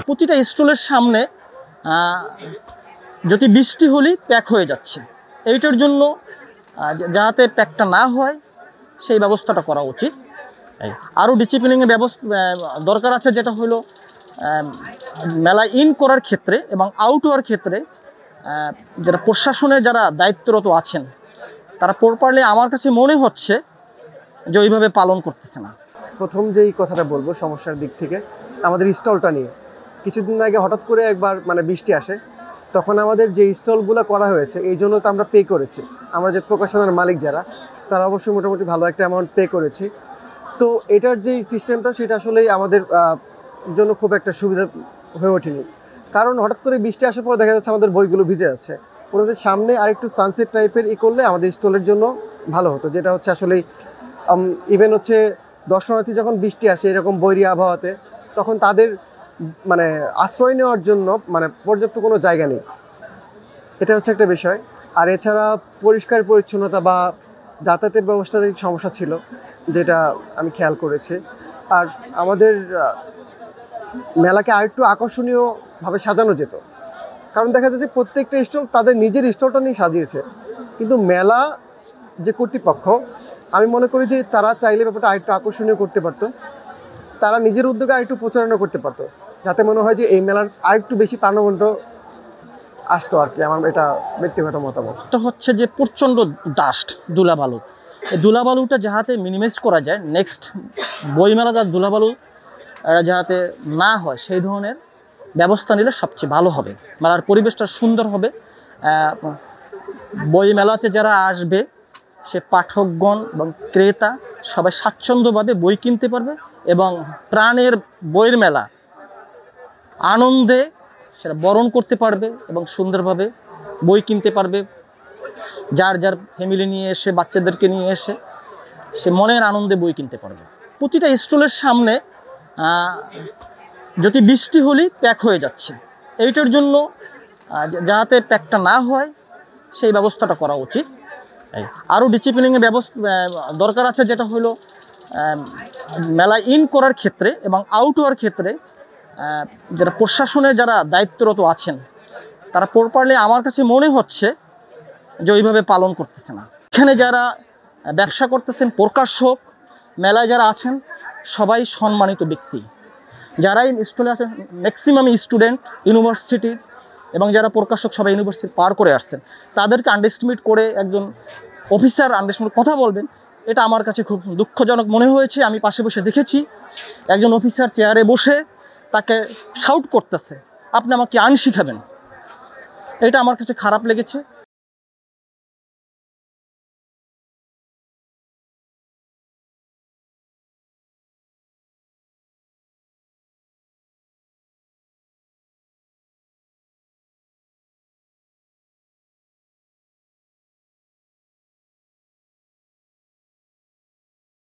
প্রতিটা স্টলের সামনে যদি বৃষ্টি হলেই প্যাক হয়ে যাচ্ছে। এইটার জন্য যাতে প্যাকটা না হয় সেই ব্যবস্থাটা করা উচিত। আরও ডিসিপ্লিনের দরকার আছে, যেটা হলো মেলা ইন করার ক্ষেত্রে এবং আউট হওয়ার ক্ষেত্রে যারা প্রশাসনের যারা দায়িত্বরত আছেন তারা প্রপারলি আমার কাছে মনে হচ্ছে যে ওইভাবে পালন করতেছে না। প্রথম যেই কথাটা বলবো সমস্যার দিক থেকে, আমাদের স্টলটা নিয়ে কিছুদিন আগে হঠাৎ করে একবার বৃষ্টি আসে, তখন আমাদের যে স্টলগুলো করা হয়েছে এই জন্য তো আমরা পে করেছি। আমরা যে প্রকাশনার মালিক যারা, তারা অবশ্যই মোটামুটি ভালো একটা অ্যামাউন্ট পে করেছি। তো এটার যে সিস্টেমটা সেটা আসলেই আমাদের জন্য খুব একটা সুবিধা হয়ে ওঠেনি, কারণ হঠাৎ করে বৃষ্টি আসার পর দেখা যাচ্ছে আমাদের বইগুলো ভিজে যাচ্ছে। ওনাদের সামনে আরেকটু সানসেট টাইপের করলে আমাদের স্টলের জন্য ভালো হতো, যেটা হচ্ছে আসলেই ইভেন হচ্ছে দর্শনার্থী যখন বৃষ্টি আসে এরকম বৈরী আবহাওয়াতে, তখন তাদের আশ্রয় নেওয়ার জন্য পর্যাপ্ত কোনো জায়গা নেই। এটা হচ্ছে একটা বিষয়। আর এছাড়া পরিষ্কার পরিচ্ছন্নতা বা যাতায়াতের ব্যবস্থার সমস্যা ছিল, যেটা আমি খেয়াল করেছি। আর আমাদের মেলাকে আরেকটু আকর্ষণীয়ভাবে সাজানো যেত, কারণ দেখা যাচ্ছে প্রত্যেকটা স্টল তাদের নিজের স্টলটা নিয়ে সাজিয়েছে, কিন্তু মেলা যে কর্তৃপক্ষ, আমি মনে করি যে তারা চাইলে ব্যাপারটা আরেকটু আকর্ষণীয় করতে পারতো। তারা নিজের উদ্যোগে আরেকটু প্রচারণা করতে পারতো, যাতে মনে হয় যে এই মেলার আরেকটু বেশি প্রাণবন্ত আসতো আর কি। আমার এটা ব্যক্তিগত মতামত। এটা হচ্ছে যে প্রচণ্ড ডাস্ট, ধুলাবালু, এই ধুলাবালুটা যাহাতে মিনিমাইজ করা যায়, নেক্সট বইমেলা যা ধুলাবালু যাতে না হয় সেই ধরনের ব্যবস্থা নিলে সবচেয়ে ভালো হবে। মেলার পরিবেশটা সুন্দর হবে। বইমেলাতে যারা আসবে সে পাঠকগণ এবং ক্রেতা সবাই স্বাচ্ছন্দ্যভাবে বই কিনতে পারবে এবং প্রাণের বইয়ের মেলা আনন্দে সেটা বরণ করতে পারবে এবং সুন্দরভাবে বই কিনতে পারবে। যার যার ফ্যামিলি নিয়ে এসে, বাচ্চাদেরকে নিয়ে এসে সে মনের আনন্দে বই কিনতে পারবে। প্রতিটা স্টলের সামনে যদি বৃষ্টি হলেই প্যাক হয়ে যাচ্ছে। এইটার জন্য যাতে প্যাকটা না হয় সেই ব্যবস্থাটা করা উচিত। আরও ডিসিপ্লিনের দরকার আছে, যেটা হলো মেলা ইন করার ক্ষেত্রে এবং আউট হওয়ার ক্ষেত্রে যারা প্রশাসনের যারা দায়িত্বরত আছেন তারা প্রপারলি আমার কাছে মনে হচ্ছে যে ওইভাবে পালন করতেছে না। এখানে যারা ব্যবসা করতেছেন, প্রকাশক, মেলায় যারা আছেন সবাই সম্মানিত ব্যক্তি। যারাই স্টলে আছেন ম্যাক্সিমাম স্টুডেন্ট ইউনিভার্সিটির, এবং যারা প্রকাশক সবাই ইউনিভার্সিটি পার করে আসছেন। তাদেরকে আন্ডারএস্টিমেট করে একজন অফিসার আন্ডারএস্টিমেট কথা বলবেন, এটা আমার কাছে খুব দুঃখজনক মনে হয়েছে। আমি পাশে বসে দেখেছি একজন অফিসার চেয়ারে বসে তাকে শাউট করতেছে, আপনি আমাকে আইন শিখাবেন। এটা আমার কাছে খারাপ লেগেছে।